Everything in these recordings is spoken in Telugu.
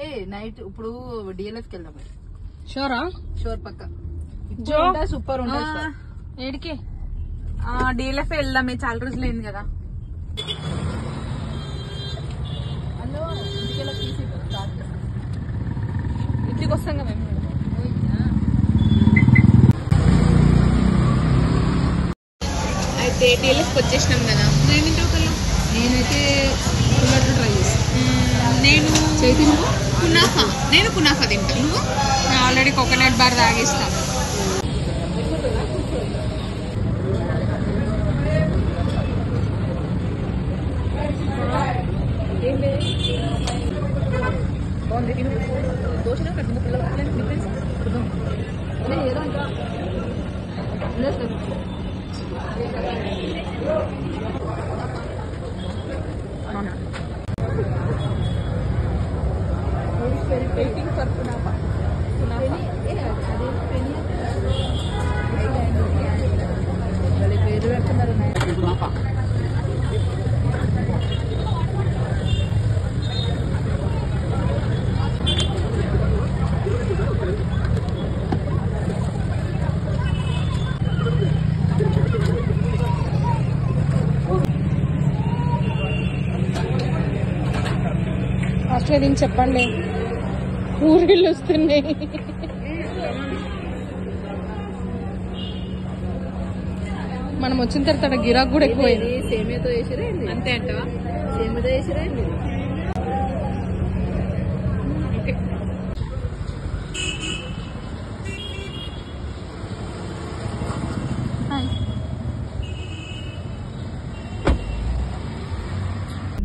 ఏ నైట్ ఇప్పుడు డిఎల్ఎఫ్ కి వెళ్దాం. షోరా? షోర్ పక్క. జో సూపర్ ఉంటుంది. ఏడికి? డిఎల్ఎఫ్ వెళ్దామే, చాలా రోజులు అయింది కదా. ఇంటికి వస్తాం కదా మేము. అయితే డిఎల్ఎఫ్కి వచ్చేసినాం కదా. నేనైతే ట్రై చేస్తాను. నేను కునాఫా తింటా. నువ్వు? ఆల్రెడీ కోకోనట్ బార్ తాగిస్తా. అసలు చెప్పండి, ఊరిళ్ళు వస్తున్నాయి. మనం వచ్చిన తర్వాత గిరాక్ కూడా ఎక్కువైంది. సేమియాతో వేసిరా అంతే అంటవా? సేమియాతో వేసిరా.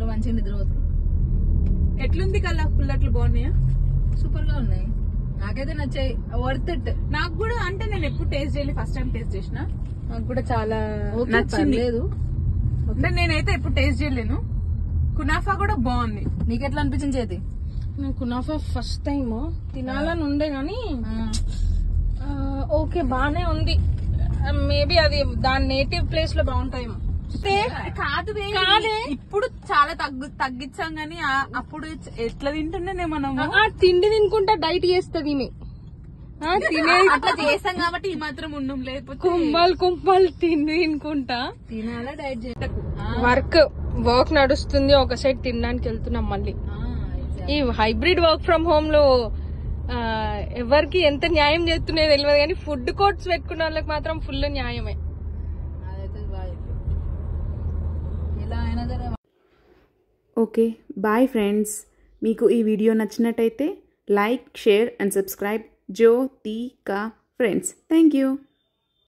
మంచిగా నిద్రపోతుంది. ఎట్లుంది కల్లా? పుల్లట్లు బాగున్నాయా? సూపర్ గా ఉన్నాయి. నాకైతే నచ్చాయి. Worth it. నాకు కూడా. అంటే నేను ఎప్పుడు టేస్ట్ చేయలేదు, ఫస్ట్ టైం టేస్ట్ చేసిన. నాకు కూడా చాలా నచ్చింది. లేదు అంటే నేనైతే ఎప్పుడు టేస్ట్ చేయలేను. కునాఫా కూడా బాగుంది. నీకెట్లా అనిపించింది చేతి? నాకు కునాఫా ఫస్ట్ టైం తినాలని ఉండే గానీ ఓకే బానే ఉంది. మేబీ అది దాని నేటివ్ ప్లేస్ లో బాగుంటాయేమో. కాదు ఇప్పుడు చాలా తగ్గించాం గానీ అప్పుడు ఎట్లా తింటుండే మనము. తిండి తినుకుంటా డైట్ చేస్తుంది తినే అట్లా చేస్తాం కాబట్టి ఈ మాత్రం ఉండం. లేకపోతే కుంభాలు తిండి తినుకుంటా తినాలా డైట్ చేయటకు. వర్క్ నడుస్తుంది, ఒక సైడ్ తినడానికి వెళ్తున్నాం. మళ్ళీ ఈ హైబ్రిడ్ వర్క్ ఫ్రమ్ హోమ్ లో ఎవరికి ఎంత న్యాయం చేస్తున్నాయో తెలియదు కానీ ఫుడ్ కోర్ట్స్ పెట్టుకున్న వాళ్ళకి మాత్రం ఫుల్ న్యాయమే. Okay bye friends. మీకు ఈ వీడియో నచ్చినట్టయితే like, share and subscribe Jyothika friends. Thank you.